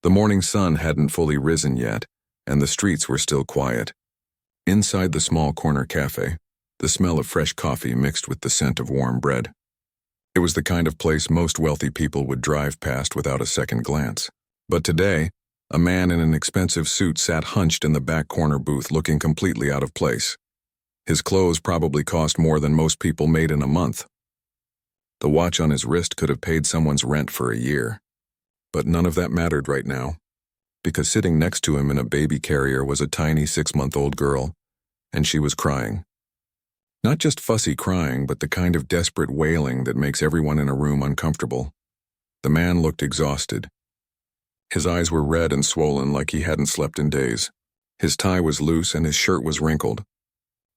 The morning sun hadn't fully risen yet, and the streets were still quiet. Inside the small corner cafe, the smell of fresh coffee mixed with the scent of warm bread. It was the kind of place most wealthy people would drive past without a second glance. But today, a man in an expensive suit sat hunched in the back corner booth looking completely out of place. His clothes probably cost more than most people made in a month. The watch on his wrist could have paid someone's rent for a year. But none of that mattered right now, because sitting next to him in a baby carrier was a tiny 6-month-old girl, and she was crying. Not just fussy crying, but the kind of desperate wailing that makes everyone in a room uncomfortable. The man looked exhausted. His eyes were red and swollen like he hadn't slept in days. His tie was loose and his shirt was wrinkled.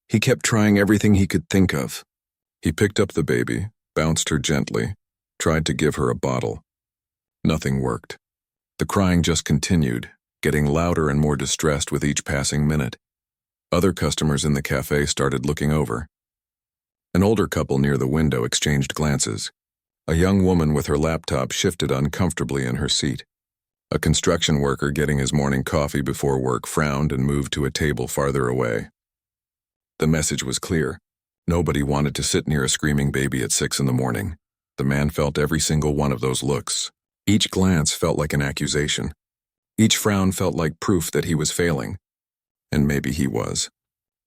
He kept trying everything he could think of. He picked up the baby, bounced her gently, tried to give her a bottle. Nothing worked. The crying just continued, getting louder and more distressed with each passing minute. Other customers in the cafe started looking over. An older couple near the window exchanged glances. A young woman with her laptop shifted uncomfortably in her seat. A construction worker getting his morning coffee before work frowned and moved to a table farther away. The message was clear. Nobody wanted to sit near a screaming baby at 6 a.m. The man felt every single one of those looks. Each glance felt like an accusation. Each frown felt like proof that he was failing. And maybe he was.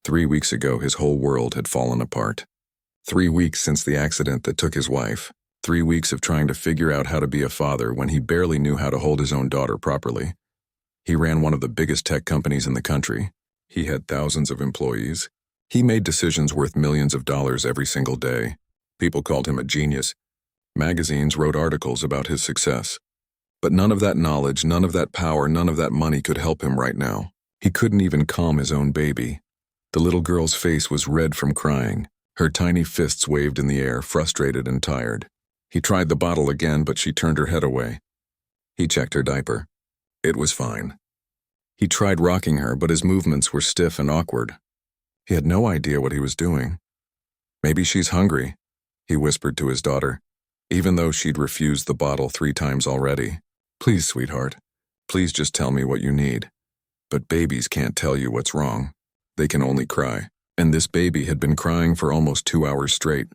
3 weeks ago, his whole world had fallen apart. 3 weeks since the accident that took his wife. 3 weeks of trying to figure out how to be a father when he barely knew how to hold his own daughter properly. He ran one of the biggest tech companies in the country. He had thousands of employees. He made decisions worth millions of dollars every single day. People called him a genius. Magazines wrote articles about his success. But none of that knowledge, none of that power, none of that money could help him right now. He couldn't even calm his own baby. The little girl's face was red from crying. Her tiny fists waved in the air, frustrated and tired. He tried the bottle again, but she turned her head away. He checked her diaper. It was fine. He tried rocking her, but his movements were stiff and awkward. He had no idea what he was doing. Maybe she's hungry, he whispered to his daughter, even though she'd refused the bottle 3 times already. Please, sweetheart, please just tell me what you need. But babies can't tell you what's wrong. They can only cry. And this baby had been crying for almost 2 hours straight.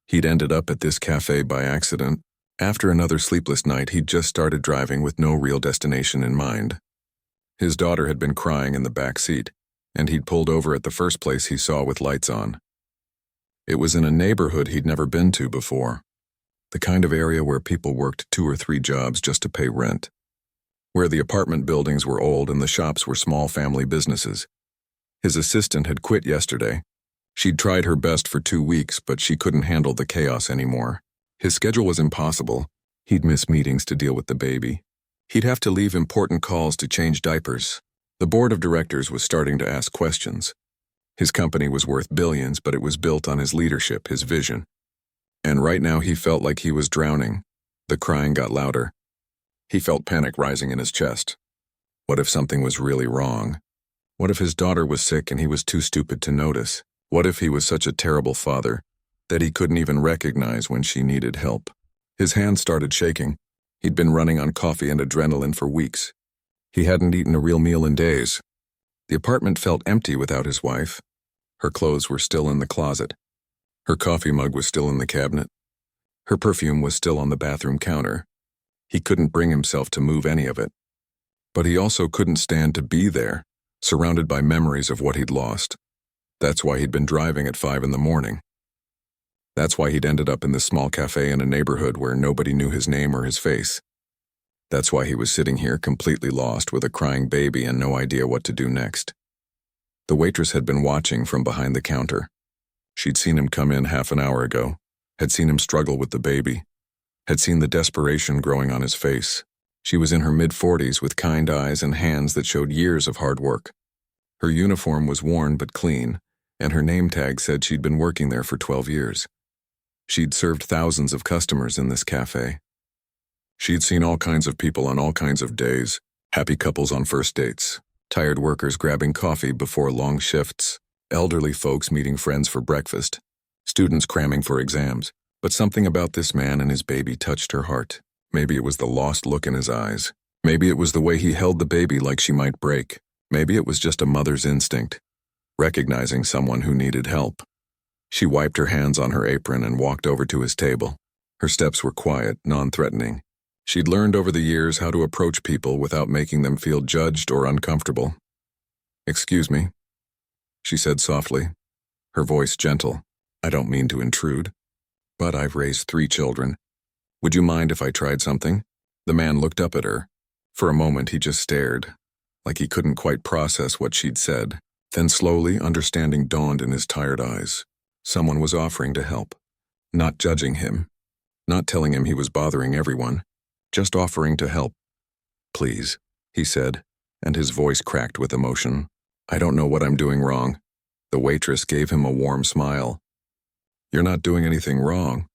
He'd ended up at this cafe by accident. After another sleepless night, he'd just started driving with no real destination in mind. His daughter had been crying in the back seat, and he'd pulled over at the first place he saw with lights on. It was in a neighborhood he'd never been to before. The kind of area where people worked 2 or 3 jobs just to pay rent. Where the apartment buildings were old and the shops were small family businesses. His assistant had quit yesterday. She'd tried her best for 2 weeks, but she couldn't handle the chaos anymore. His schedule was impossible. He'd miss meetings to deal with the baby. He'd have to leave important calls to change diapers. The board of directors was starting to ask questions. His company was worth billions, but it was built on his leadership, his vision. And right now he felt like he was drowning. The crying got louder. He felt panic rising in his chest. What if something was really wrong? What if his daughter was sick and he was too stupid to notice? What if he was such a terrible father that he couldn't even recognize when she needed help? His hands started shaking. He'd been running on coffee and adrenaline for weeks. He hadn't eaten a real meal in days. The apartment felt empty without his wife. Her clothes were still in the closet. Her coffee mug was still in the cabinet. Her perfume was still on the bathroom counter. He couldn't bring himself to move any of it. But he also couldn't stand to be there, surrounded by memories of what he'd lost. That's why he'd been driving at 5 a.m. That's why he'd ended up in this small cafe in a neighborhood where nobody knew his name or his face. That's why he was sitting here completely lost with a crying baby and no idea what to do next. The waitress had been watching from behind the counter. She'd seen him come in half an hour ago, had seen him struggle with the baby, had seen the desperation growing on his face. She was in her mid-40s with kind eyes and hands that showed years of hard work. Her uniform was worn but clean, and her name tag said she'd been working there for 12 years. She'd served thousands of customers in this cafe. She'd seen all kinds of people on all kinds of days, happy couples on first dates, tired workers grabbing coffee before long shifts, elderly folks meeting friends for breakfast, students cramming for exams. But something about this man and his baby touched her heart. Maybe it was the lost look in his eyes. Maybe it was the way he held the baby like she might break. Maybe it was just a mother's instinct, recognizing someone who needed help. She wiped her hands on her apron and walked over to his table. Her steps were quiet, non-threatening. She'd learned over the years how to approach people without making them feel judged or uncomfortable. "Excuse me," she said softly, her voice gentle. "I don't mean to intrude, but I've raised 3 children. Would you mind if I tried something?" The man looked up at her. For a moment he just stared, like he couldn't quite process what she'd said. Then slowly, understanding dawned in his tired eyes. Someone was offering to help, not judging him, not telling him he was bothering everyone, just offering to help. "Please," he said, and his voice cracked with emotion. "I don't know what I'm doing wrong." The waitress gave him a warm smile. "You're not doing anything wrong.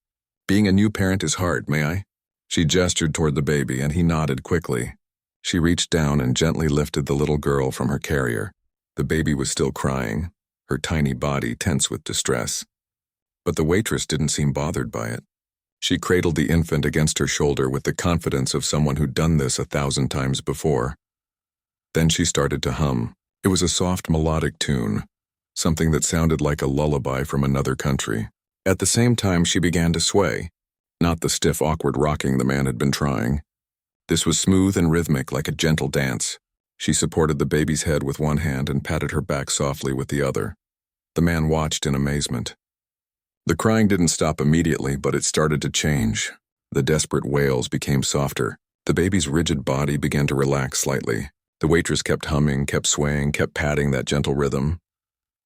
Being a new parent is hard, may I?" She gestured toward the baby, and he nodded quickly. She reached down and gently lifted the little girl from her carrier. The baby was still crying, her tiny body tense with distress. But the waitress didn't seem bothered by it. She cradled the infant against her shoulder with the confidence of someone who'd done this 1,000 times before. Then she started to hum. It was a soft melodic tune, something that sounded like a lullaby from another country. At the same time, she began to sway, not the stiff, awkward rocking the man had been trying. This was smooth and rhythmic, like a gentle dance. She supported the baby's head with one hand and patted her back softly with the other. The man watched in amazement. The crying didn't stop immediately, but it started to change. The desperate wails became softer. The baby's rigid body began to relax slightly. The waitress kept humming, kept swaying, kept patting that gentle rhythm.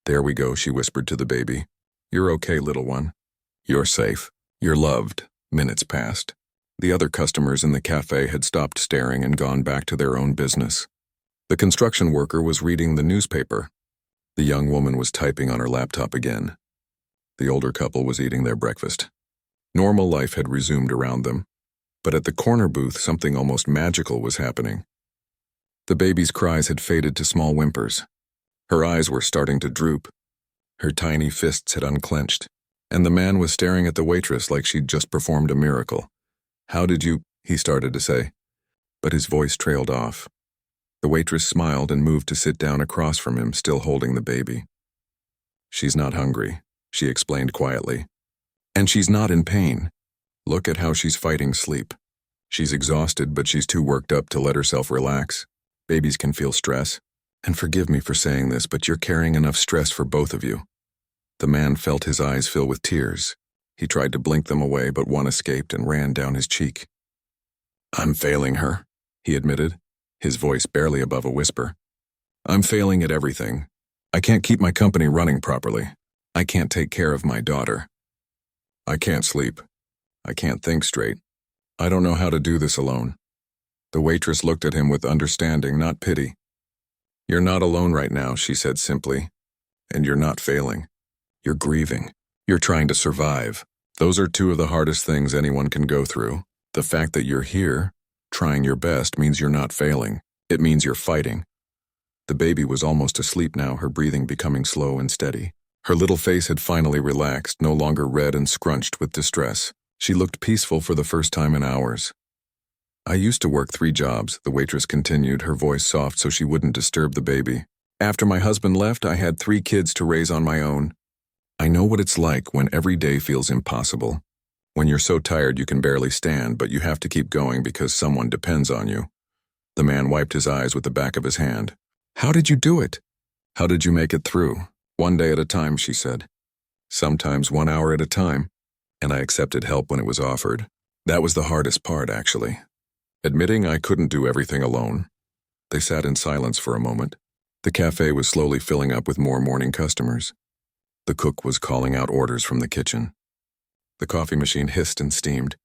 "There we go," she whispered to the baby. "You're okay, little one. You're safe. You're loved." Minutes passed. The other customers in the cafe had stopped staring and gone back to their own business. The construction worker was reading the newspaper. The young woman was typing on her laptop again. The older couple was eating their breakfast. Normal life had resumed around them, but at the corner booth something almost magical was happening. The baby's cries had faded to small whimpers. Her eyes were starting to droop. Her tiny fists had unclenched, and the man was staring at the waitress like she'd just performed a miracle. "How did you—" he started to say, but his voice trailed off. The waitress smiled and moved to sit down across from him, still holding the baby. "She's not hungry," she explained quietly. "And she's not in pain. Look at how she's fighting sleep. She's exhausted, but she's too worked up to let herself relax. Babies can feel stress. And forgive me for saying this, but you're carrying enough stress for both of you." The man felt his eyes fill with tears. He tried to blink them away, but one escaped and ran down his cheek. "I'm failing her," he admitted, his voice barely above a whisper. "I'm failing at everything. I can't keep my company running properly. I can't take care of my daughter. I can't sleep. I can't think straight. I don't know how to do this alone." The waitress looked at him with understanding, not pity. "You're not alone right now," she said simply. "And you're not failing. You're grieving. You're trying to survive. Those are 2 of the hardest things anyone can go through. The fact that you're here, trying your best, means you're not failing. It means you're fighting." The baby was almost asleep now, her breathing becoming slow and steady. Her little face had finally relaxed, no longer red and scrunched with distress. She looked peaceful for the first time in hours. "I used to work 3 jobs, the waitress continued, her voice soft so she wouldn't disturb the baby. "After my husband left, I had 3 kids to raise on my own. I know what it's like when every day feels impossible. When you're so tired you can barely stand, but you have to keep going because someone depends on you." The man wiped his eyes with the back of his hand. "How did you do it?" "How did you make it through?" "1 day at a time," she said. "Sometimes 1 hour at a time." And I accepted help when it was offered. That was the hardest part, actually. Admitting I couldn't do everything alone. They sat in silence for a moment. The cafe was slowly filling up with more morning customers. The cook was calling out orders from the kitchen. The coffee machine hissed and steamed.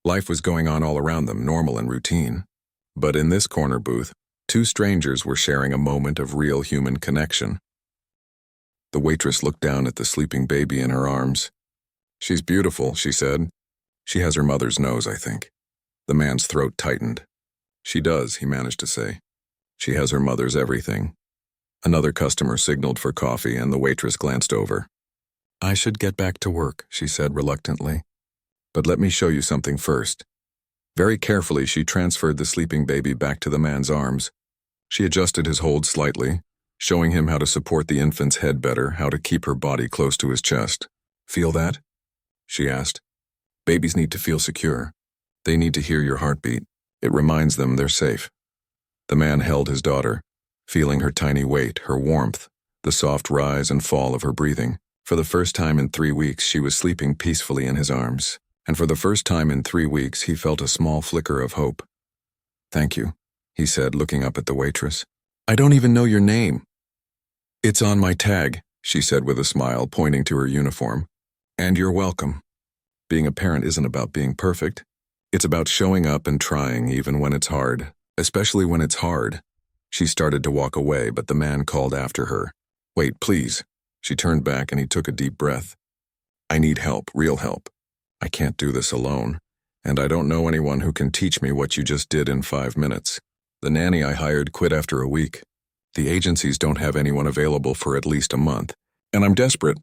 Life was going on all around them, normal and routine. But in this corner booth, 2 strangers were sharing a moment of real human connection. The waitress looked down at the sleeping baby in her arms. "She's beautiful," she said. "She has her mother's nose, I think." The man's throat tightened. "She does," he managed to say. "She has her mother's everything." Another customer signaled for coffee, and the waitress glanced over. "I should get back to work," she said reluctantly. "But let me show you something first." Very carefully, she transferred the sleeping baby back to the man's arms. She adjusted his hold slightly, showing him how to support the infant's head better, how to keep her body close to his chest. "Feel that?" she asked. "Babies need to feel secure. They need to hear your heartbeat. It reminds them they're safe." The man held his daughter, feeling her tiny weight, her warmth, the soft rise and fall of her breathing. For the first time in 3 weeks, she was sleeping peacefully in his arms. And for the first time in 3 weeks, he felt a small flicker of hope. "Thank you," he said, looking up at the waitress. "I don't even know your name." "It's on my tag," she said with a smile, pointing to her uniform. "And you're welcome. Being a parent isn't about being perfect. It's about showing up and trying even when it's hard, especially when it's hard." She started to walk away, but the man called after her. "Wait, please." She turned back and he took a deep breath. "I need help, real help. I can't do this alone, and I don't know anyone who can teach me what you just did in 5 minutes. The nanny I hired quit after a week. The agencies don't have anyone available for at least a month, and I'm desperate."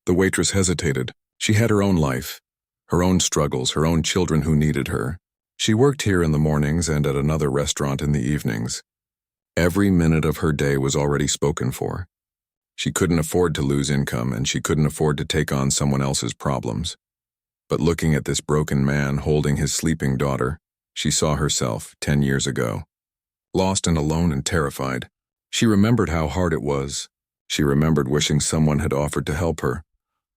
The waitress hesitated. She had her own life, her own struggles, her own children who needed her. She worked here in the mornings and at another restaurant in the evenings. Every minute of her day was already spoken for. She couldn't afford to lose income, and she couldn't afford to take on someone else's problems. But looking at this broken man holding his sleeping daughter, she saw herself 10 years ago. Lost and alone and terrified. She remembered how hard it was. She remembered wishing someone had offered to help her.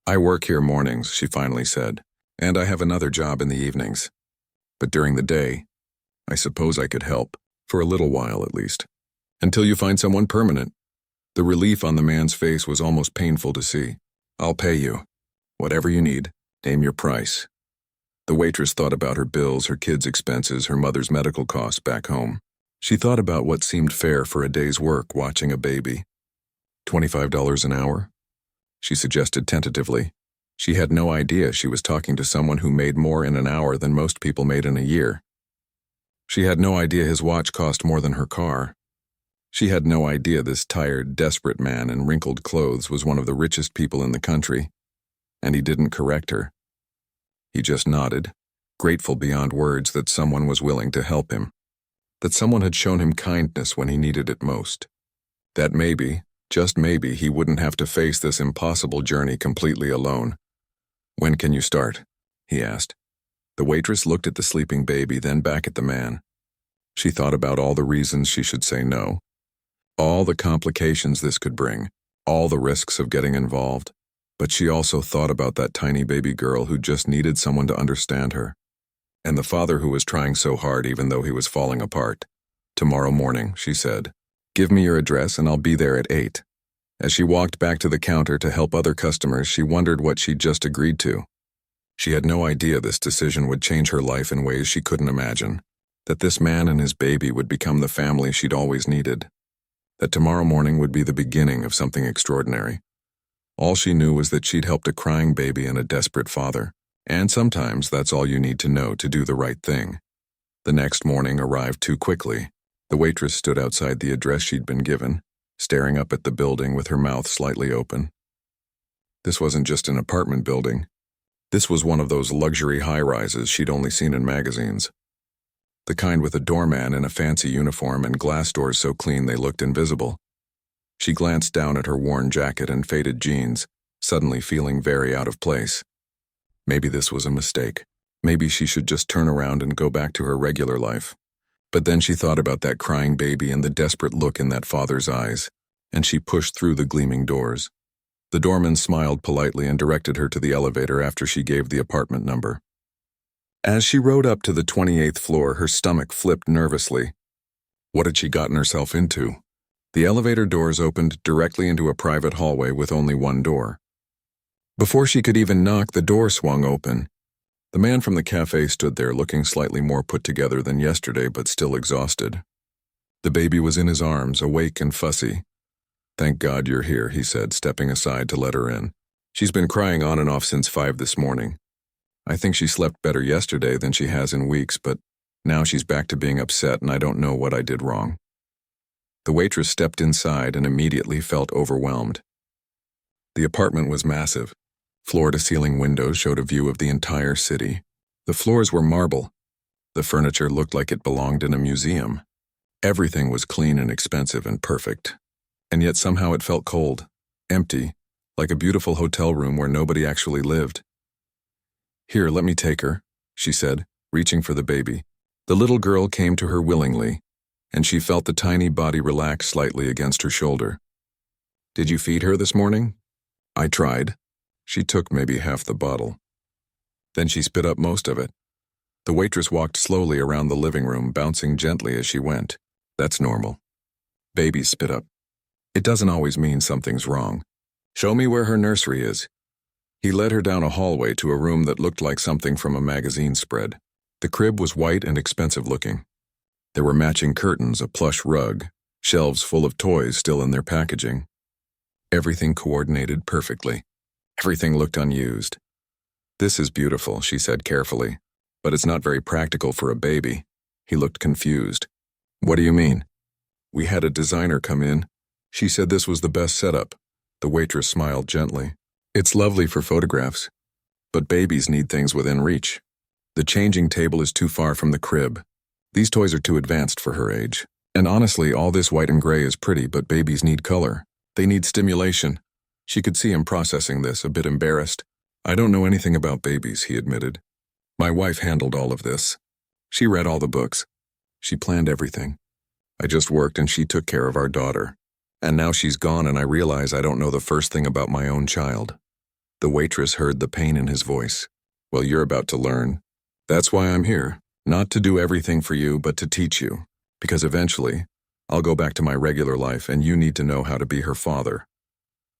"I work here mornings," she finally said, "and I have another job in the evenings. But during the day, I suppose I could help, for a little while at least. Until you find someone permanent." The relief on the man's face was almost painful to see. "I'll pay you. Whatever you need. Name your price." The waitress thought about her bills, her kids' expenses, her mother's medical costs back home. She thought about what seemed fair for a day's work watching a baby. $25 an hour? She suggested tentatively. She had no idea she was talking to someone who made more in an hour than most people made in a year. She had no idea his watch cost more than her car. She had no idea this tired, desperate man in wrinkled clothes was one of the richest people in the country. And he didn't correct her. He just nodded, grateful beyond words that someone was willing to help him. That someone had shown him kindness when he needed it most. That maybe, just maybe, he wouldn't have to face this impossible journey completely alone. "When can you start?" he asked. The waitress looked at the sleeping baby, then back at the man. She thought about all the reasons she should say no. All the complications this could bring, all the risks of getting involved. But she also thought about that tiny baby girl who just needed someone to understand her. And the father who was trying so hard even though he was falling apart. "Tomorrow morning," she said. "Give me your address and I'll be there at 8. As she walked back to the counter to help other customers, she wondered what she'd just agreed to. She had no idea this decision would change her life in ways she couldn't imagine. That this man and his baby would become the family she'd always needed. That tomorrow morning would be the beginning of something extraordinary. All she knew was that she'd helped a crying baby and a desperate father. And sometimes that's all you need to know to do the right thing. The next morning arrived too quickly. The waitress stood outside the address she'd been given, staring up at the building with her mouth slightly open. This wasn't just an apartment building. This was one of those luxury high-rises she'd only seen in magazines. The kind with a doorman in a fancy uniform and glass doors so clean they looked invisible. She glanced down at her worn jacket and faded jeans, suddenly feeling very out of place. Maybe this was a mistake. Maybe she should just turn around and go back to her regular life. But then she thought about that crying baby and the desperate look in that father's eyes, and she pushed through the gleaming doors. The doorman smiled politely and directed her to the elevator after she gave the apartment number. As she rode up to the 28th floor, her stomach flipped nervously. What had she gotten herself into? The elevator doors opened directly into a private hallway with only one door. Before she could even knock, the door swung open. The man from the cafe stood there looking slightly more put together than yesterday but still exhausted. The baby was in his arms, awake and fussy. "Thank God you're here," he said, stepping aside to let her in. "She's been crying on and off since 5 this morning. I think she slept better yesterday than she has in weeks, but now she's back to being upset and I don't know what I did wrong." The waitress stepped inside and immediately felt overwhelmed. The apartment was massive. Floor-to-ceiling windows showed a view of the entire city. The floors were marble. The furniture looked like it belonged in a museum. Everything was clean and expensive and perfect. And yet somehow it felt cold, empty, like a beautiful hotel room where nobody actually lived. "Here, let me take her," she said, reaching for the baby. The little girl came to her willingly, and she felt the tiny body relax slightly against her shoulder. "Did you feed her this morning?" "I tried." She took maybe half the bottle. Then she spit up most of it. The waitress walked slowly around the living room, bouncing gently as she went. "That's normal. Babies spit up. It doesn't always mean something's wrong. Show me where her nursery is." He led her down a hallway to a room that looked like something from a magazine spread. The crib was white and expensive looking. There were matching curtains, a plush rug, shelves full of toys still in their packaging. Everything coordinated perfectly. Everything looked unused. "This is beautiful," she said carefully, "but it's not very practical for a baby." He looked confused. "What do you mean?" "We had a designer come in. She said this was the best setup." The waitress smiled gently. "It's lovely for photographs, but babies need things within reach. The changing table is too far from the crib. These toys are too advanced for her age. And honestly, all this white and gray is pretty, but babies need color. They need stimulation." She could see him processing this, a bit embarrassed. "I don't know anything about babies," he admitted. "My wife handled all of this. She read all the books. She planned everything. I just worked and she took care of our daughter. And now she's gone and I realize I don't know the first thing about my own child." The waitress heard the pain in his voice. "Well, you're about to learn. That's why I'm here. Not to do everything for you, but to teach you. Because eventually, I'll go back to my regular life and you need to know how to be her father."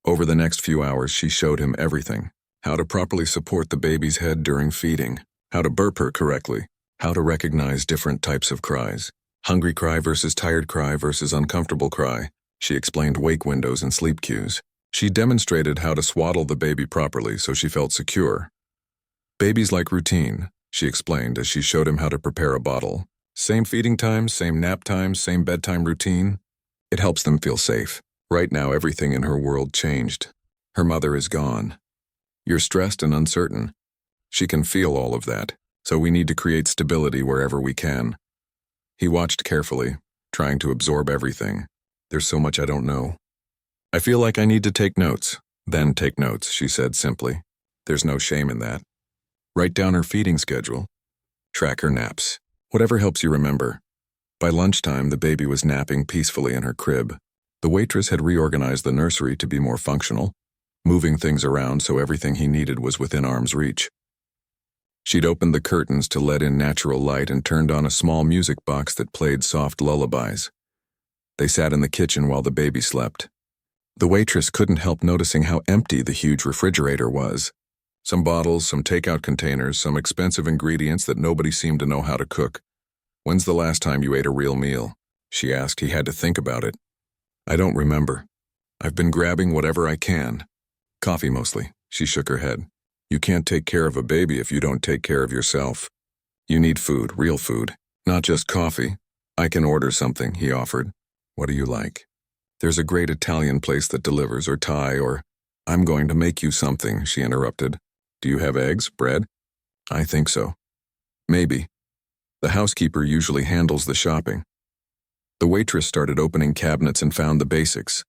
Over the next few hours, she showed him everything. How to properly support the baby's head during feeding. How to burp her correctly. How to recognize different types of cries. Hungry cry versus tired cry versus uncomfortable cry. She explained wake windows and sleep cues. She demonstrated how to swaddle the baby properly so she felt secure. "Babies like routine," she explained as she showed him how to prepare a bottle. "Same feeding times, same nap times, same bedtime routine. It helps them feel safe." Right now, everything in her world changed. Her mother is gone. "You're stressed and uncertain. She can feel all of that, so we need to create stability wherever we can." He watched carefully, trying to absorb everything. "There's so much I don't know. I feel like I need to take notes." "Then take notes," she said simply. "There's no shame in that. Write down her feeding schedule. Track her naps. Whatever helps you remember." By lunchtime, the baby was napping peacefully in her crib. The waitress had reorganized the nursery to be more functional, moving things around so everything he needed was within arm's reach. She'd opened the curtains to let in natural light and turned on a small music box that played soft lullabies. They sat in the kitchen while the baby slept. The waitress couldn't help noticing how empty the huge refrigerator was. Some bottles, some takeout containers, some expensive ingredients that nobody seemed to know how to cook. "When's the last time you ate a real meal?" she asked. He had to think about it. "I don't remember. I've been grabbing whatever I can. Coffee mostly." She shook her head. "You can't take care of a baby if you don't take care of yourself. You need food, real food, not just coffee." "I can order something," he offered. "What do you like?" "There's a great Italian place that delivers, or Thai, or—" "I'm going to make you something," she interrupted. "Do you have eggs, bread?" "I think so. Maybe. The housekeeper usually handles the shopping." The waitress started opening cabinets and found the basics.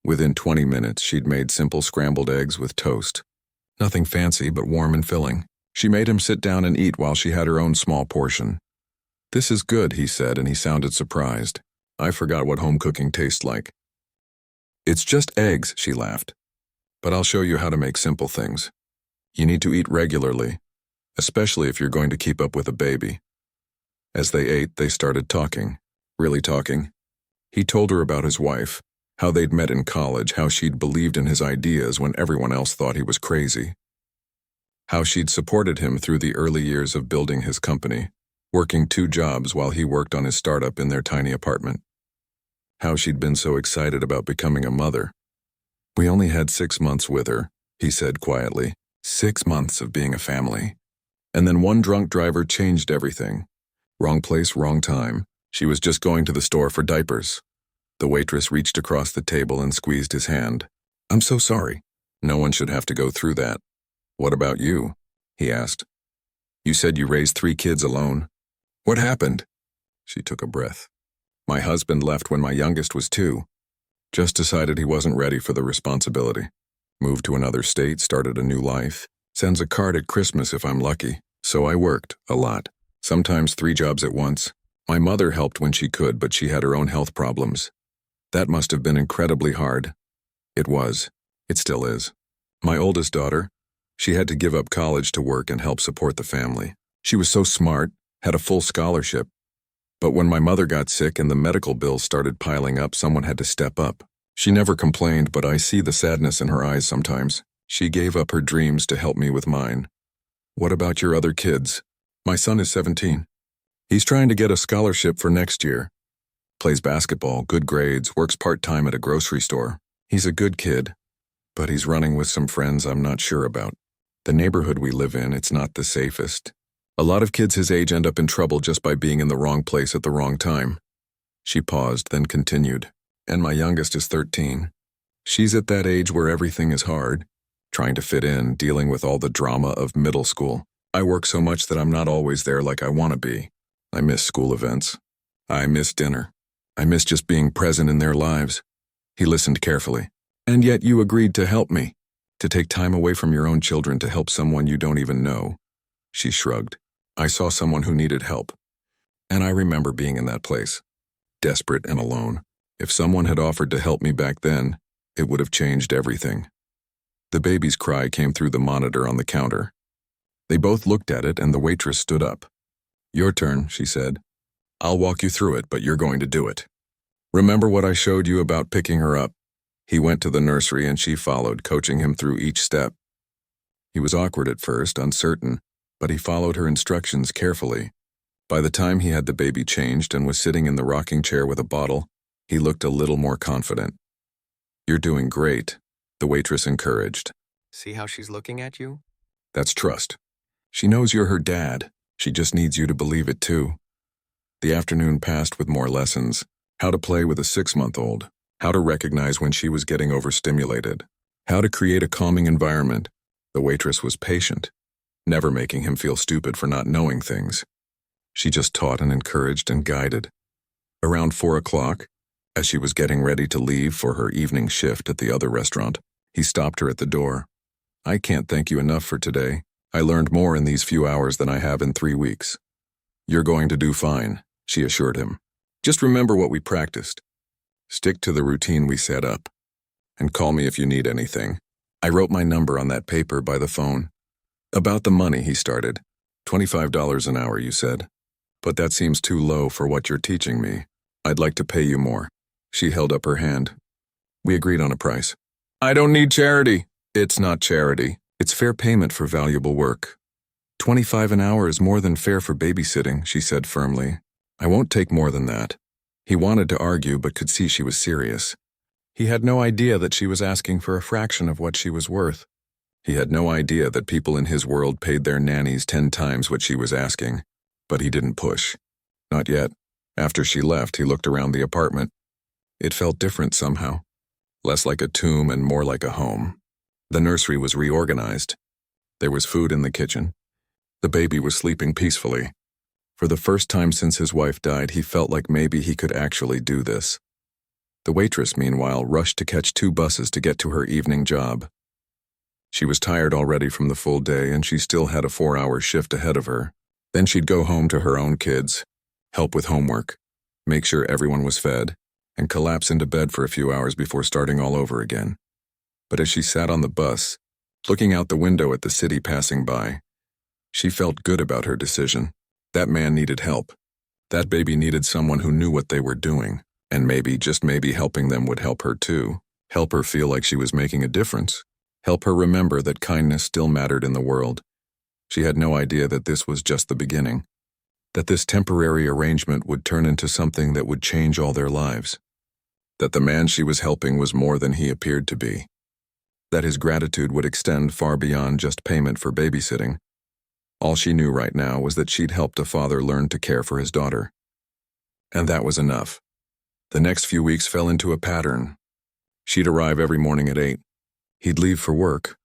Within 20 minutes, she'd made simple scrambled eggs with toast. Nothing fancy, but warm and filling. She made him sit down and eat while she had her own small portion. "This is good," he said, and he sounded surprised. "I forgot what home cooking tastes like." "It's just eggs," she laughed. "But I'll show you how to make simple things. You need to eat regularly, especially if you're going to keep up with a baby." As they ate, they started talking. Really talking. He told her about his wife, how they'd met in college, how she'd believed in his ideas when everyone else thought he was crazy. How she'd supported him through the early years of building his company, working 2 jobs while he worked on his startup in their tiny apartment. How she'd been so excited about becoming a mother. "We only had 6 months with her," he said quietly. 6 months of being a family. And then one drunk driver changed everything. Wrong place, wrong time. She was just going to the store for diapers. The waitress reached across the table and squeezed his hand. "I'm so sorry. No one should have to go through that." "What about you?" he asked. "You said you raised 3 kids alone." What happened? She took a breath. My husband left when my youngest was 2. Just decided he wasn't ready for the responsibility. Moved to another state, started a new life. Sends a card at Christmas if I'm lucky. So I worked, a lot. Sometimes 3 jobs at once. My mother helped when she could, but she had her own health problems. That must have been incredibly hard. It was. It still is. My oldest daughter, she had to give up college to work and help support the family. She was so smart, had a full scholarship. But when my mother got sick and the medical bills started piling up, someone had to step up. She never complained, but I see the sadness in her eyes sometimes. She gave up her dreams to help me with mine. What about your other kids? My son is 17. He's trying to get a scholarship for next year. Plays basketball, good grades, works part-time at a grocery store. He's a good kid, but he's running with some friends I'm not sure about. The neighborhood we live in, it's not the safest. A lot of kids his age end up in trouble just by being in the wrong place at the wrong time. She paused, then continued. And my youngest is 13. She's at that age where everything is hard, trying to fit in, dealing with all the drama of middle school. I work so much that I'm not always there like I want to be. I miss school events. I miss dinner. I miss just being present in their lives. He listened carefully. And yet you agreed to help me, to take time away from your own children to help someone you don't even know. She shrugged. I saw someone who needed help. And I remember being in that place, desperate and alone. If someone had offered to help me back then, it would have changed everything. The baby's cry came through the monitor on the counter. They both looked at it and the waitress stood up. Your turn, she said. I'll walk you through it, but you're going to do it. Remember what I showed you about picking her up? He went to the nursery and she followed, coaching him through each step. He was awkward at first, uncertain, but he followed her instructions carefully. By the time he had the baby changed and was sitting in the rocking chair with a bottle, he looked a little more confident. You're doing great, the waitress encouraged. See how she's looking at you? That's trust. She knows you're her dad. She just needs you to believe it too. The afternoon passed with more lessons. How to play with a 6-month-old. How to recognize when she was getting overstimulated. How to create a calming environment. The waitress was patient, never making him feel stupid for not knowing things. She just taught and encouraged and guided. Around 4 o'clock, as she was getting ready to leave for her evening shift at the other restaurant, he stopped her at the door. I can't thank you enough for today. I learned more in these few hours than I have in 3 weeks. You're going to do fine, she assured him. Just remember what we practiced. Stick to the routine we set up. And call me if you need anything. I wrote my number on that paper by the phone. About the money, he started. $25 an hour, you said. But that seems too low for what you're teaching me. I'd like to pay you more. She held up her hand. We agreed on a price. I don't need charity. It's not charity. It's fair payment for valuable work. $25 an hour is more than fair for babysitting, she said firmly. I won't take more than that. He wanted to argue but could see she was serious. He had no idea that she was asking for a fraction of what she was worth. He had no idea that people in his world paid their nannies 10 times what she was asking. But he didn't push. Not yet. After she left, he looked around the apartment. It felt different somehow. Less like a tomb and more like a home. The nursery was reorganized. There was food in the kitchen. The baby was sleeping peacefully. For the first time since his wife died, he felt like maybe he could actually do this. The waitress, meanwhile, rushed to catch 2 buses to get to her evening job. She was tired already from the full day, and she still had a 4-hour shift ahead of her. Then she'd go home to her own kids, help with homework, make sure everyone was fed, and collapse into bed for a few hours before starting all over again. But as she sat on the bus, looking out the window at the city passing by, she felt good about her decision. That man needed help. That baby needed someone who knew what they were doing, and maybe, just maybe, helping them would help her too. Help her feel like she was making a difference. Help her remember that kindness still mattered in the world. She had no idea that this was just the beginning, that this temporary arrangement would turn into something that would change all their lives, that the man she was helping was more than he appeared to be, that his gratitude would extend far beyond just payment for babysitting. All she knew right now was that she'd helped a father learn to care for his daughter. And that was enough. The next few weeks fell into a pattern. She'd arrive every morning at 8. He'd leave for work.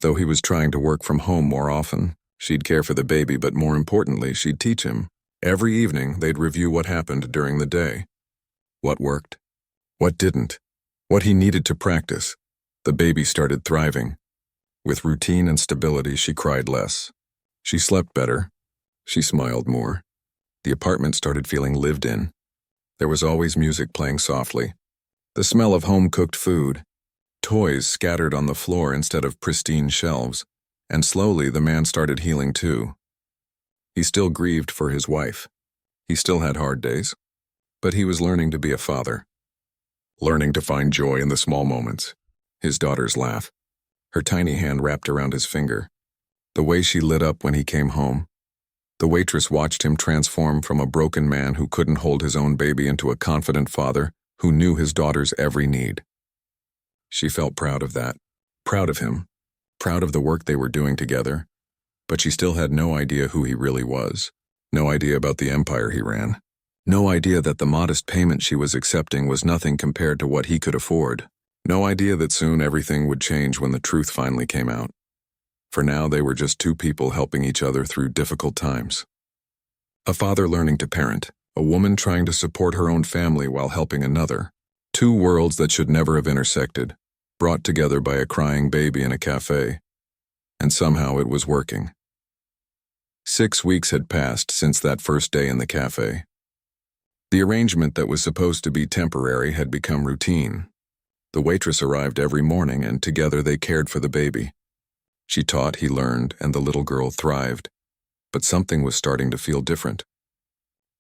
Though he was trying to work from home more often, she'd care for the baby, but more importantly, she'd teach him. Every evening, they'd review what happened during the day. What worked? What didn't? What he needed to practice. The baby started thriving. With routine and stability, she cried less. She slept better. She smiled more. The apartment started feeling lived in. There was always music playing softly. The smell of home-cooked food. Toys scattered on the floor instead of pristine shelves. And slowly, the man started healing too. He still grieved for his wife. He still had hard days. But he was learning to be a father. Learning to find joy in the small moments. His daughter's laugh. Her tiny hand wrapped around his finger. The way she lit up when he came home. The waitress watched him transform from a broken man who couldn't hold his own baby into a confident father who knew his daughter's every need. She felt proud of that. Proud of him. Proud of the work they were doing together. But she still had no idea who he really was. No idea about the empire he ran. No idea that the modest payment she was accepting was nothing compared to what he could afford. No idea that soon everything would change when the truth finally came out. For now, they were just two people helping each other through difficult times. A father learning to parent, a woman trying to support her own family while helping another. Two worlds that should never have intersected, brought together by a crying baby in a cafe. And somehow it was working. 6 weeks had passed since that first day in the cafe. The arrangement that was supposed to be temporary had become routine. The waitress arrived every morning, and together they cared for the baby. She taught, he learned, and the little girl thrived. But something was starting to feel different.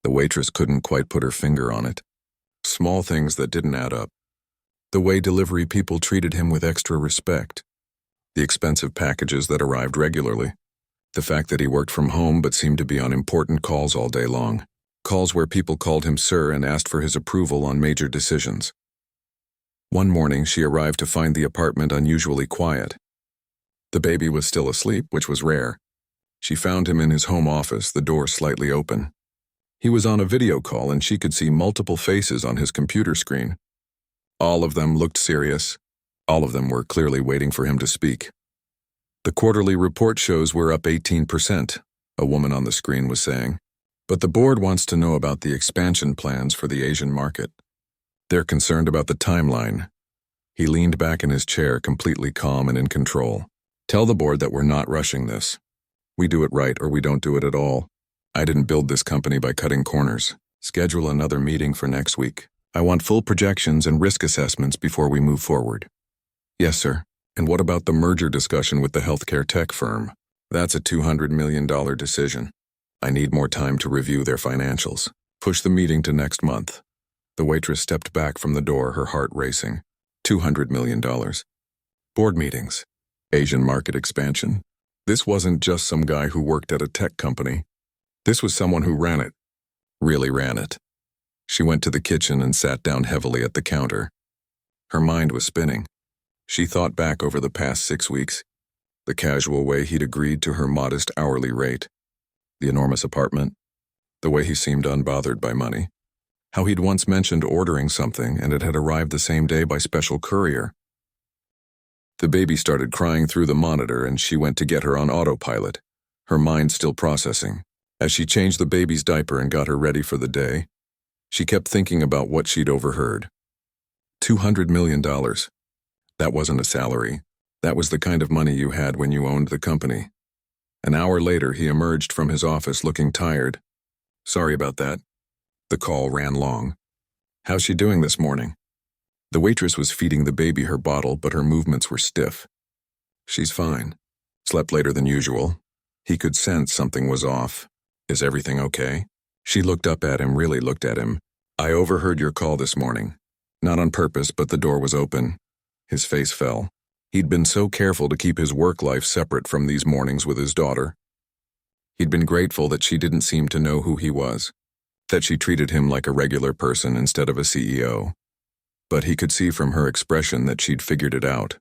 The waitress couldn't quite put her finger on it. Small things that didn't add up. The way delivery people treated him with extra respect. The expensive packages that arrived regularly. The fact that he worked from home but seemed to be on important calls all day long. Calls where people called him sir and asked for his approval on major decisions. One morning, she arrived to find the apartment unusually quiet. The baby was still asleep, which was rare. She found him in his home office, the door slightly open. He was on a video call, and she could see multiple faces on his computer screen. All of them looked serious. All of them were clearly waiting for him to speak. The quarterly report shows we're up 18%, a woman on the screen was saying. But the board wants to know about the expansion plans for the Asian market. They're concerned about the timeline. He leaned back in his chair, completely calm and in control. Tell the board that we're not rushing this. We do it right or we don't do it at all. I didn't build this company by cutting corners. Schedule another meeting for next week. I want full projections and risk assessments before we move forward. Yes, sir. And what about the merger discussion with the healthcare tech firm? That's a $200 million decision. I need more time to review their financials. Push the meeting to next month. The waitress stepped back from the door, her heart racing. $200 million. Board meetings. Asian market expansion. This wasn't just some guy who worked at a tech company. This was someone who ran it. Really ran it. She went to the kitchen and sat down heavily at the counter. Her mind was spinning. She thought back over the past 6 weeks. The casual way he'd agreed to her modest hourly rate. The enormous apartment. The way he seemed unbothered by money. How he'd once mentioned ordering something and it had arrived the same day by special courier. The baby started crying through the monitor and she went to get her on autopilot, her mind still processing. As she changed the baby's diaper and got her ready for the day, she kept thinking about what she'd overheard. $200 million. That wasn't a salary. That was the kind of money you had when you owned the company. An hour later, he emerged from his office looking tired. Sorry about that. The call ran long. How's she doing this morning? The waitress was feeding the baby her bottle, but her movements were stiff. She's fine. Slept later than usual. He could sense something was off. Is everything okay? She looked up at him, really looked at him. I overheard your call this morning. Not on purpose, but the door was open. His face fell. He'd been so careful to keep his work life separate from these mornings with his daughter. He'd been grateful that she didn't seem to know who he was, that she treated him like a regular person instead of a CEO. But he could see from her expression that she'd figured it out.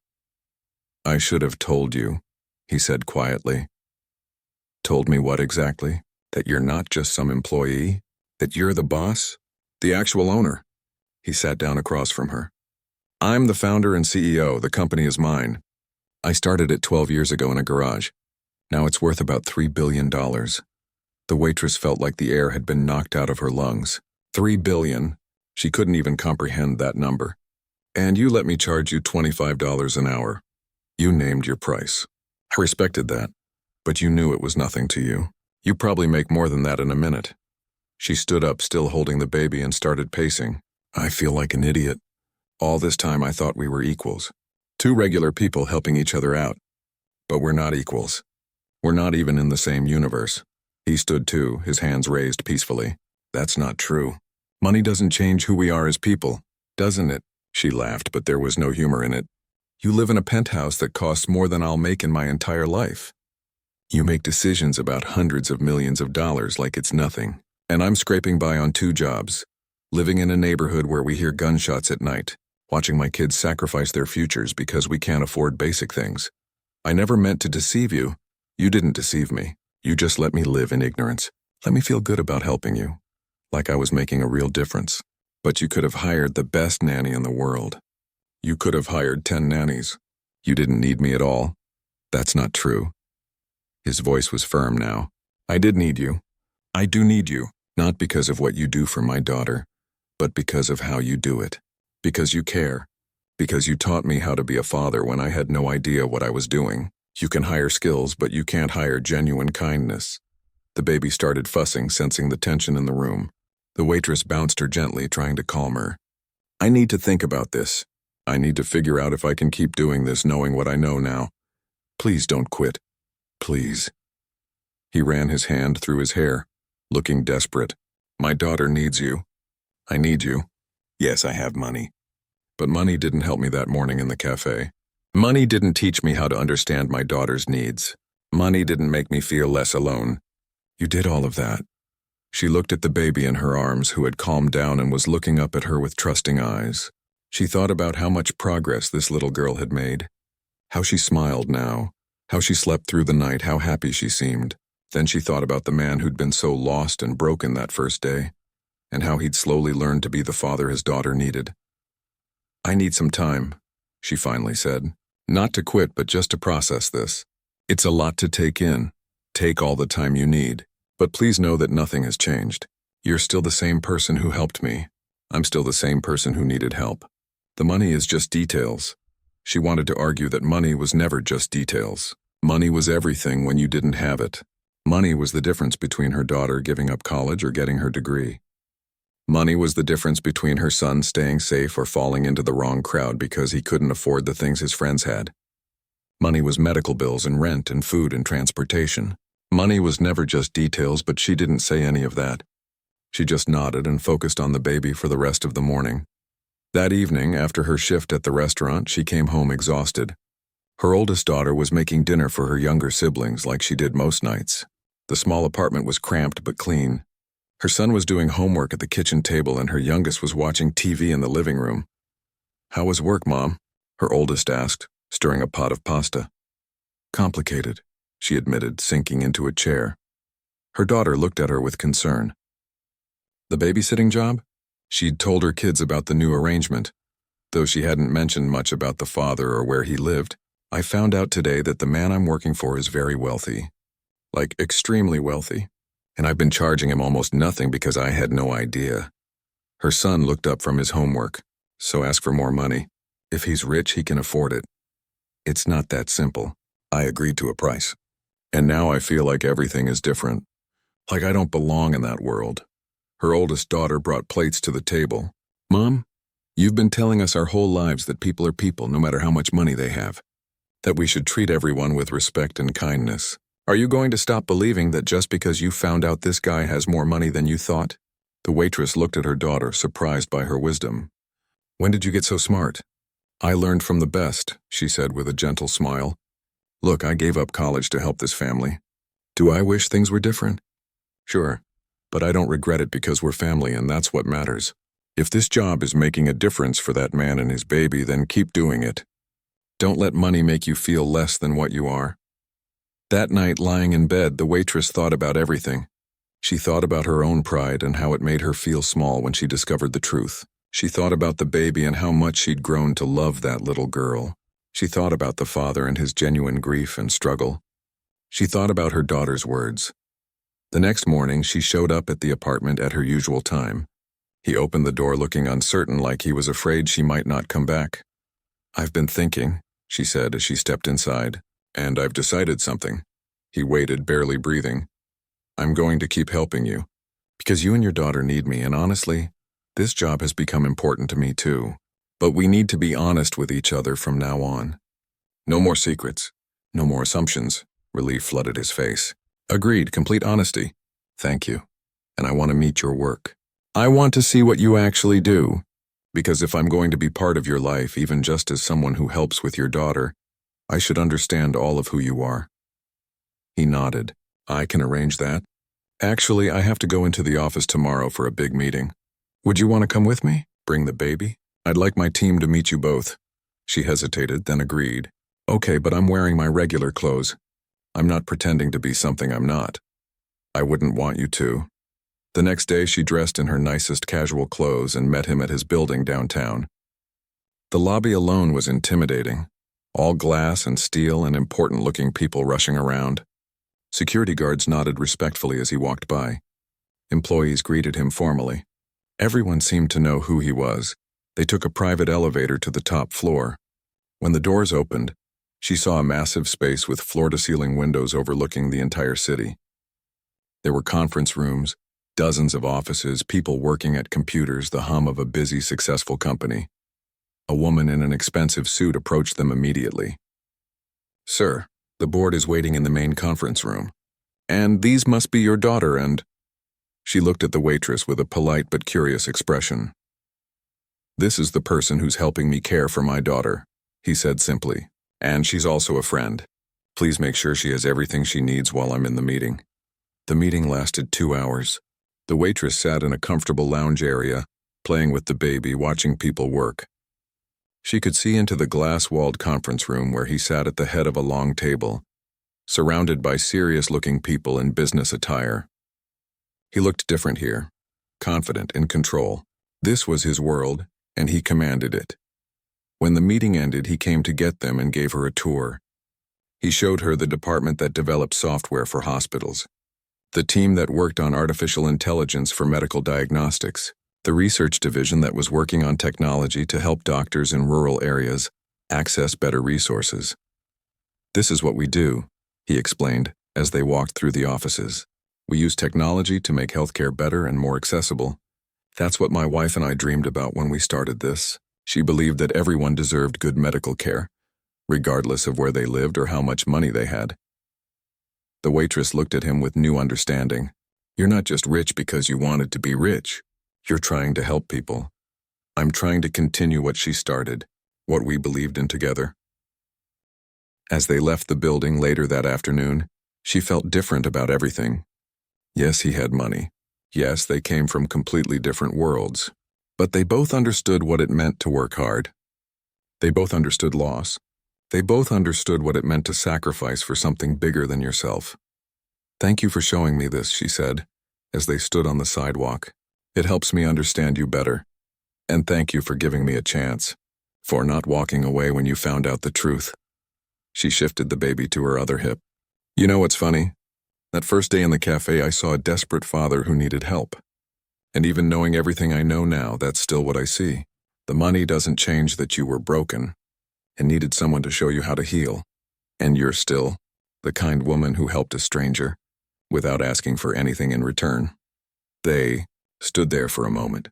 I should have told you, he said quietly. Told me what exactly? That you're not just some employee? That you're the boss? The actual owner? He sat down across from her. I'm the founder and CEO. The company is mine. I started it 12 years ago in a garage. Now it's worth about $3 billion. The The waitress felt like the air had been knocked out of her lungs. 3 billion. She couldn't even comprehend that number. And you let me charge you $25 an hour. You named your price. I respected that, but you knew it was nothing to you. You probably make more than that in a minute. She stood up, still holding the baby, and started pacing. I feel like an idiot. All this time I thought we were equals. Two regular people helping each other out. But we're not equals. We're not even in the same universe. He stood too, his hands raised peacefully. That's not true. Money doesn't change who we are as people, doesn't it? She laughed, but there was no humor in it. You live in a penthouse that costs more than I'll make in my entire life. You make decisions about hundreds of millions of dollars like it's nothing. And I'm scraping by on 2 jobs. Living in a neighborhood where we hear gunshots at night. Watching my kids sacrifice their futures because we can't afford basic things. I never meant to deceive you. You didn't deceive me. You just let me live in ignorance. Let me feel good about helping you. Like I was making a real difference. But you could have hired the best nanny in the world. You could have hired 10 nannies. You didn't need me at all. That's not true. His voice was firm now. I did need you. I do need you. Not because of what you do for my daughter, but because of how you do it. Because you care. Because you taught me how to be a father when I had no idea what I was doing. You can hire skills, but you can't hire genuine kindness. The baby started fussing, sensing the tension in the room. The waitress bounced her gently, trying to calm her. I need to think about this. I need to figure out if I can keep doing this knowing what I know now. Please don't quit. Please. He ran his hand through his hair, looking desperate. My daughter needs you. I need you. Yes, I have money. But money didn't help me that morning in the cafe. Money didn't teach me how to understand my daughter's needs. Money didn't make me feel less alone. You did all of that. She looked at the baby in her arms, who had calmed down and was looking up at her with trusting eyes. She thought about how much progress this little girl had made. How she smiled now. How she slept through the night, how happy she seemed. Then she thought about the man who'd been so lost and broken that first day, and how he'd slowly learned to be the father his daughter needed. I need some time, she finally said. Not to quit, but just to process this. It's a lot to take in. Take all the time you need. But please know that nothing has changed. You're still the same person who helped me. I'm still the same person who needed help. The money is just details. She wanted to argue that money was never just details. Money was everything when you didn't have it. Money was the difference between her daughter giving up college or getting her degree. Money was the difference between her son staying safe or falling into the wrong crowd because he couldn't afford the things his friends had. Money was medical bills and rent and food and transportation. Money was never just details, but she didn't say any of that. She just nodded and focused on the baby for the rest of the morning. That evening, after her shift at the restaurant, she came home exhausted. Her oldest daughter was making dinner for her younger siblings like she did most nights. The small apartment was cramped but clean. Her son was doing homework at the kitchen table and her youngest was watching TV in the living room. How was work, Mom? Her oldest asked, stirring a pot of pasta. Complicated, she admitted, sinking into a chair. Her daughter looked at her with concern. The babysitting job? She'd told her kids about the new arrangement. Though she hadn't mentioned much about the father or where he lived, I found out today that the man I'm working for is very wealthy. Like, extremely wealthy. And I've been charging him almost nothing because I had no idea. Her son looked up from his homework, so ask for more money. If he's rich, he can afford it. It's not that simple. I agreed to a price. And now I feel like everything is different. Like I don't belong in that world. Her oldest daughter brought plates to the table. Mom, you've been telling us our whole lives that people are people no matter how much money they have. That we should treat everyone with respect and kindness. Are you going to stop believing that just because you found out this guy has more money than you thought? The waitress looked at her daughter, surprised by her wisdom. When did you get so smart? I learned from the best, she said with a gentle smile. Look, I gave up college to help this family. Do I wish things were different? Sure, but I don't regret it because we're family and that's what matters. If this job is making a difference for that man and his baby, then keep doing it. Don't let money make you feel less than what you are. That night, lying in bed, the waitress thought about everything. She thought about her own pride and how it made her feel small when she discovered the truth. She thought about the baby and how much she'd grown to love that little girl. She thought about the father and his genuine grief and struggle. She thought about her daughter's words. The next morning, she showed up at the apartment at her usual time. He opened the door looking uncertain, like he was afraid she might not come back. "I've been thinking," she said as she stepped inside, "and I've decided something." He waited, barely breathing. "I'm going to keep helping you, because you and your daughter need me, and honestly, this job has become important to me too. But we need to be honest with each other from now on. No more secrets, no more assumptions." Relief flooded his face. "Agreed, complete honesty." "Thank you. And I want to meet your work. I want to see what you actually do. Because if I'm going to be part of your life, even just as someone who helps with your daughter, I should understand all of who you are." He nodded. "I can arrange that. Actually, I have to go into the office tomorrow for a big meeting. Would you want to come with me? Bring the baby? I'd like my team to meet you both." She hesitated, then agreed. "Okay, but I'm wearing my regular clothes. I'm not pretending to be something I'm not." "I wouldn't want you to." The next day, she dressed in her nicest casual clothes and met him at his building downtown. The lobby alone was intimidating. All glass and steel and important-looking people rushing around. Security guards nodded respectfully as he walked by. Employees greeted him formally. Everyone seemed to know who he was. They took a private elevator to the top floor. When the doors opened, she saw a massive space with floor-to-ceiling windows overlooking the entire city. There were conference rooms, dozens of offices, people working at computers, the hum of a busy, successful company. A woman in an expensive suit approached them immediately. "Sir, the board is waiting in the main conference room. And these must be your daughter and—" She looked at the waitress with a polite but curious expression. "This is the person who's helping me care for my daughter," he said simply. "And she's also a friend. Please make sure she has everything she needs while I'm in the meeting." The meeting lasted 2 hours. The waitress sat in a comfortable lounge area, playing with the baby, watching people work. She could see into the glass-walled conference room where he sat at the head of a long table, surrounded by serious-looking people in business attire. He looked different here, confident, in control. This was his world, and he commanded it. When the meeting ended, he came to get them and gave her a tour. He showed her the department that developed software for hospitals, the team that worked on artificial intelligence for medical diagnostics, the research division that was working on technology to help doctors in rural areas access better resources. "This is what we do," he explained as they walked through the offices. "We use technology to make healthcare better and more accessible. That's what my wife and I dreamed about when we started this." She believed that everyone deserved good medical care, regardless of where they lived or how much money they had. The waitress looked at him with new understanding. "You're not just rich because you wanted to be rich. You're trying to help people. I'm trying to continue what she started, what we believed in together." As they left the building later that afternoon, she felt different about everything. Yes, he had money. Yes, they came from completely different worlds. But they both understood what it meant to work hard. They both understood loss. They both understood what it meant to sacrifice for something bigger than yourself. "Thank you for showing me this," she said, as they stood on the sidewalk. "It helps me understand you better. And thank you for giving me a chance, for not walking away when you found out the truth." She shifted the baby to her other hip. "You know what's funny? That first day in the cafe, I saw a desperate father who needed help. And even knowing everything I know now, that's still what I see. The money doesn't change that you were broken and needed someone to show you how to heal. And you're still the kind woman who helped a stranger without asking for anything in return." They stood there for a moment,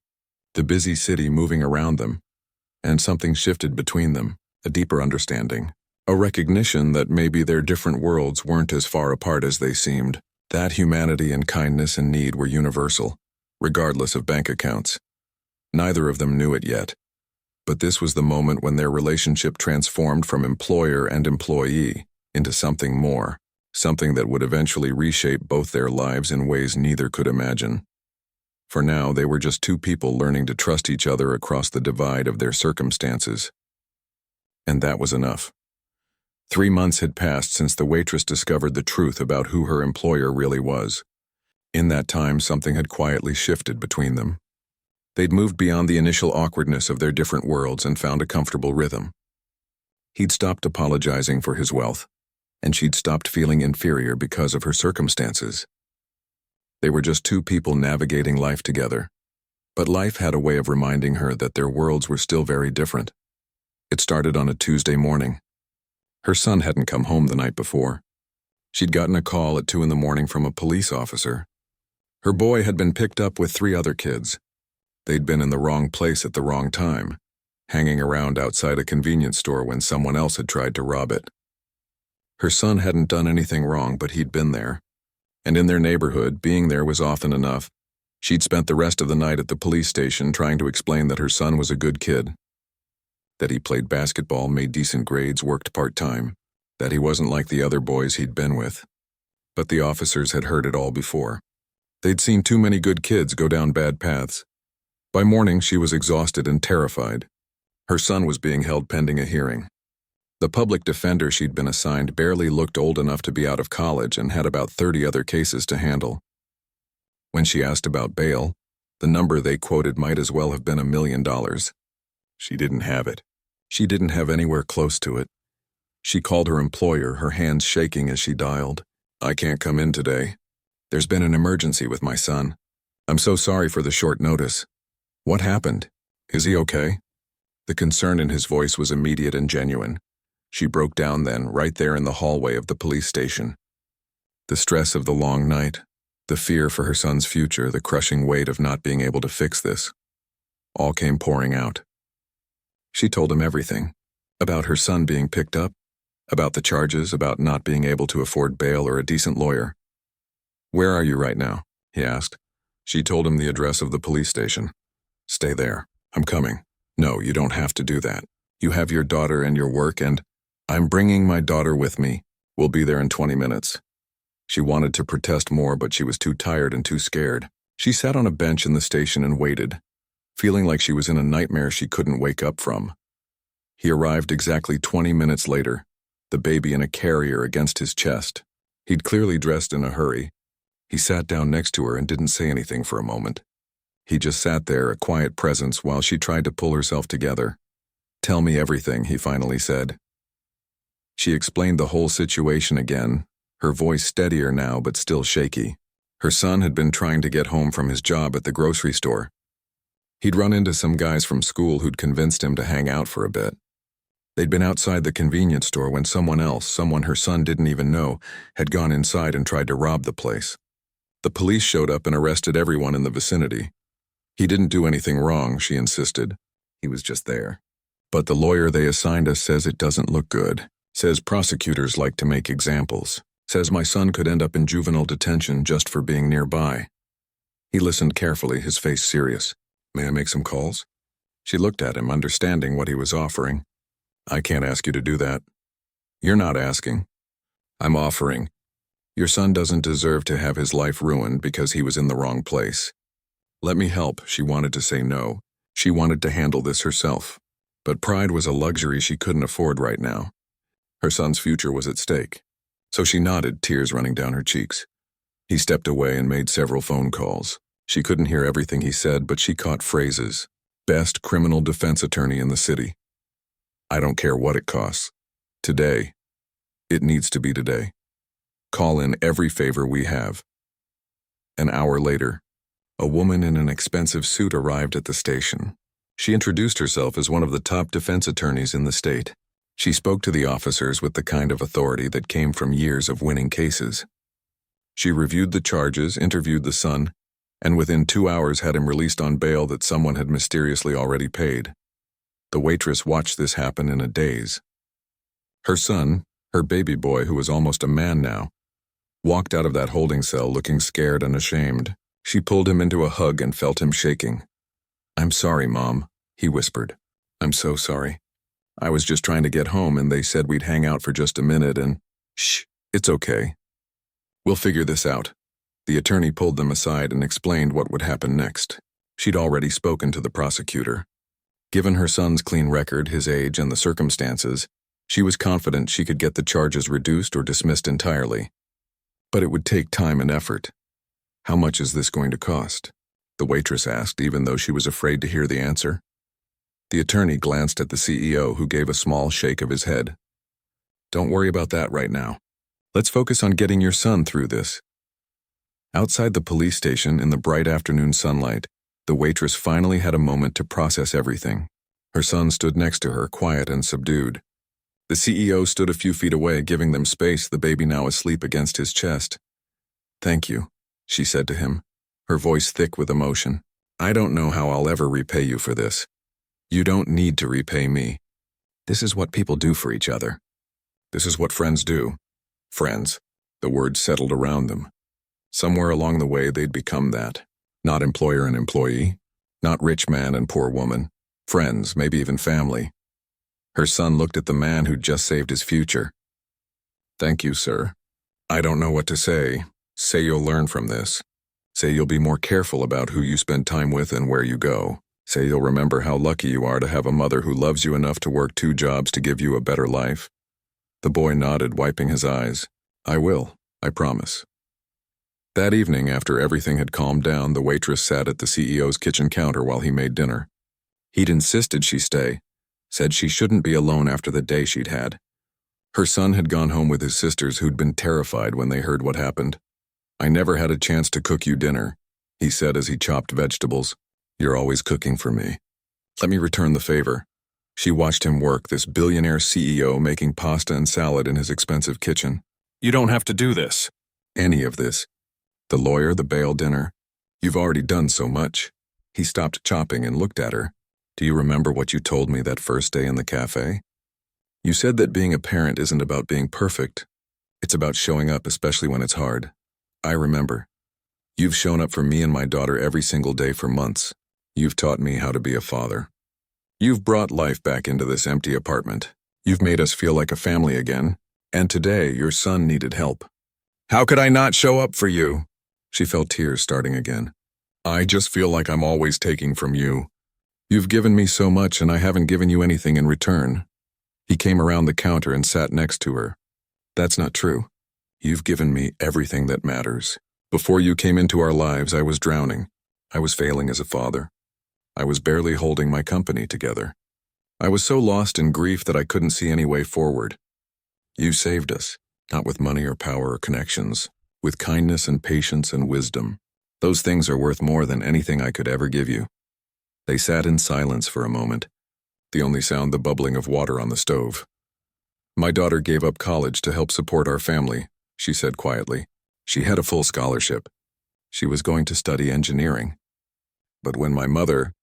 the busy city moving around them, and something shifted between them, a deeper understanding, a recognition that maybe their different worlds weren't as far apart as they seemed, that humanity and kindness and need were universal, regardless of bank accounts. Neither of them knew it yet, but this was the moment when their relationship transformed from employer and employee into something more, something that would eventually reshape both their lives in ways neither could imagine. For now, they were just two people learning to trust each other across the divide of their circumstances. And that was enough. 3 months had passed since the waitress discovered the truth about who her employer really was. In that time, something had quietly shifted between them. They'd moved beyond the initial awkwardness of their different worlds and found a comfortable rhythm. He'd stopped apologizing for his wealth, and she'd stopped feeling inferior because of her circumstances. They were just two people navigating life together. But life had a way of reminding her that their worlds were still very different. It started on a Tuesday morning. Her son hadn't come home the night before. She'd gotten a call at 2 a.m. from a police officer. Her boy had been picked up with 3 other kids. They'd been in the wrong place at the wrong time, hanging around outside a convenience store when someone else had tried to rob it. Her son hadn't done anything wrong, but he'd been there. And in their neighborhood, being there was often enough. She'd spent the rest of the night at the police station trying to explain that her son was a good kid, that he played basketball, made decent grades, worked part-time, that he wasn't like the other boys he'd been with. But the officers had heard it all before. They'd seen too many good kids go down bad paths. By morning, she was exhausted and terrified. Her son was being held pending a hearing. The public defender she'd been assigned barely looked old enough to be out of college and had about 30 other cases to handle. When she asked about bail, the number they quoted might as well have been $1 million. She didn't have it. She didn't have anywhere close to it. She called her employer, her hands shaking as she dialed. "I can't come in today. There's been an emergency with my son. I'm so sorry for the short notice. What happened? Is he okay?" The concern in his voice was immediate and genuine. She broke down then, right there in the hallway of the police station. The stress of the long night, the fear for her son's future, the crushing weight of not being able to fix this, all came pouring out. She told him everything, about her son being picked up, about the charges, about not being able to afford bail or a decent lawyer. "Where are you right now?" he asked. She told him the address of the police station. "Stay there. I'm coming." "No, you don't have to do that. You have your daughter and your work, and I'm bringing my daughter with me. We'll be there in 20 minutes. She wanted to protest more, but she was too tired and too scared. She sat on a bench in the station and waited, feeling like she was in a nightmare she couldn't wake up from. He arrived exactly 20 minutes later, the baby in a carrier against his chest. He'd clearly dressed in a hurry. He sat down next to her and didn't say anything for a moment. He just sat there, a quiet presence, while she tried to pull herself together. "Tell me everything," he finally said. She explained the whole situation again, her voice steadier now but still shaky. Her son had been trying to get home from his job at the grocery store. He'd run into some guys from school who'd convinced him to hang out for a bit. They'd been outside the convenience store when someone else, someone her son didn't even know, had gone inside and tried to rob the place. The police showed up and arrested everyone in the vicinity. He didn't do anything wrong, she insisted. He was just there. But the lawyer they assigned us says it doesn't look good. Says prosecutors like to make examples. Says my son could end up in juvenile detention just for being nearby. He listened carefully, his face serious. "May I make some calls?" She looked at him, understanding what he was offering. "I can't ask you to do that." "You're not asking. I'm offering. Your son doesn't deserve to have his life ruined because he was in the wrong place. Let me help." She wanted to say no. She wanted to handle this herself. But pride was a luxury she couldn't afford right now. Her son's future was at stake. So she nodded, tears running down her cheeks. He stepped away and made several phone calls. She couldn't hear everything he said, but she caught phrases. "Best criminal defense attorney in the city. I don't care what it costs. Today. It needs to be today. Call in every favor we have." An hour later, a woman in an expensive suit arrived at the station. She introduced herself as one of the top defense attorneys in the state. She spoke to the officers with the kind of authority that came from years of winning cases. She reviewed the charges, interviewed the son, and within 2 hours had him released on bail that someone had mysteriously already paid. The waitress watched this happen in a daze. Her son, her baby boy who was almost a man now, walked out of that holding cell looking scared and ashamed. She pulled him into a hug and felt him shaking. "I'm sorry, Mom," he whispered. "I'm so sorry. I was just trying to get home and they said we'd hang out for just a minute and—" "Shh, it's okay. We'll figure this out." The attorney pulled them aside and explained what would happen next. She'd already spoken to the prosecutor. Given her son's clean record, his age, and the circumstances, she was confident she could get the charges reduced or dismissed entirely. But it would take time and effort. "How much is this going to cost?" the waitress asked, even though she was afraid to hear the answer. The attorney glanced at the CEO, who gave a small shake of his head. "Don't worry about that right now. Let's focus on getting your son through this." Outside the police station in the bright afternoon sunlight, the waitress finally had a moment to process everything. Her son stood next to her, quiet and subdued. The CEO stood a few feet away, giving them space, the baby now asleep against his chest. "Thank you," she said to him, her voice thick with emotion. "I don't know how I'll ever repay you for this. You don't need to repay me. This is what people do for each other. This is what friends do. Friends." The word settled around them. Somewhere along the way, they'd become that. Not employer and employee, not rich man and poor woman. Friends, maybe even family. Her son looked at the man who'd just saved his future. "Thank you, sir. I don't know what to say. Say you'll learn from this. Say you'll be more careful about who you spend time with and where you go. Say you'll remember how lucky you are to have a mother who loves you enough to work 2 jobs to give you a better life." The boy nodded, wiping his eyes. "I will, I promise." That evening, after everything had calmed down, the waitress sat at the CEO's kitchen counter while he made dinner. He'd insisted she stay, said she shouldn't be alone after the day she'd had. Her son had gone home with his sisters, who'd been terrified when they heard what happened. "I never had a chance to cook you dinner," he said as he chopped vegetables. "You're always cooking for me. Let me return the favor." She watched him work, this billionaire CEO making pasta and salad in his expensive kitchen. "You don't have to do this. Any of this. The lawyer, the bail dinner. You've already done so much." He stopped chopping and looked at her. "Do you remember what you told me that first day in the cafe? You said that being a parent isn't about being perfect. It's about showing up, especially when it's hard. I remember. You've shown up for me and my daughter every single day for months. You've taught me how to be a father. You've brought life back into this empty apartment. You've made us feel like a family again. And today, your son needed help. How could I not show up for you?" She felt tears starting again. "I just feel like I'm always taking from you. You've given me so much and I haven't given you anything in return." He came around the counter and sat next to her. "That's not true. You've given me everything that matters. Before you came into our lives, I was drowning. I was failing as a father. I was barely holding my company together. I was so lost in grief that I couldn't see any way forward. You saved us, not with money or power or connections, with kindness and patience and wisdom. Those things are worth more than anything I could ever give you." They sat in silence for a moment, the only sound the bubbling of water on the stove. "My daughter gave up college to help support our family," she said quietly. "She had a full scholarship. She was going to study engineering. But when my mother..."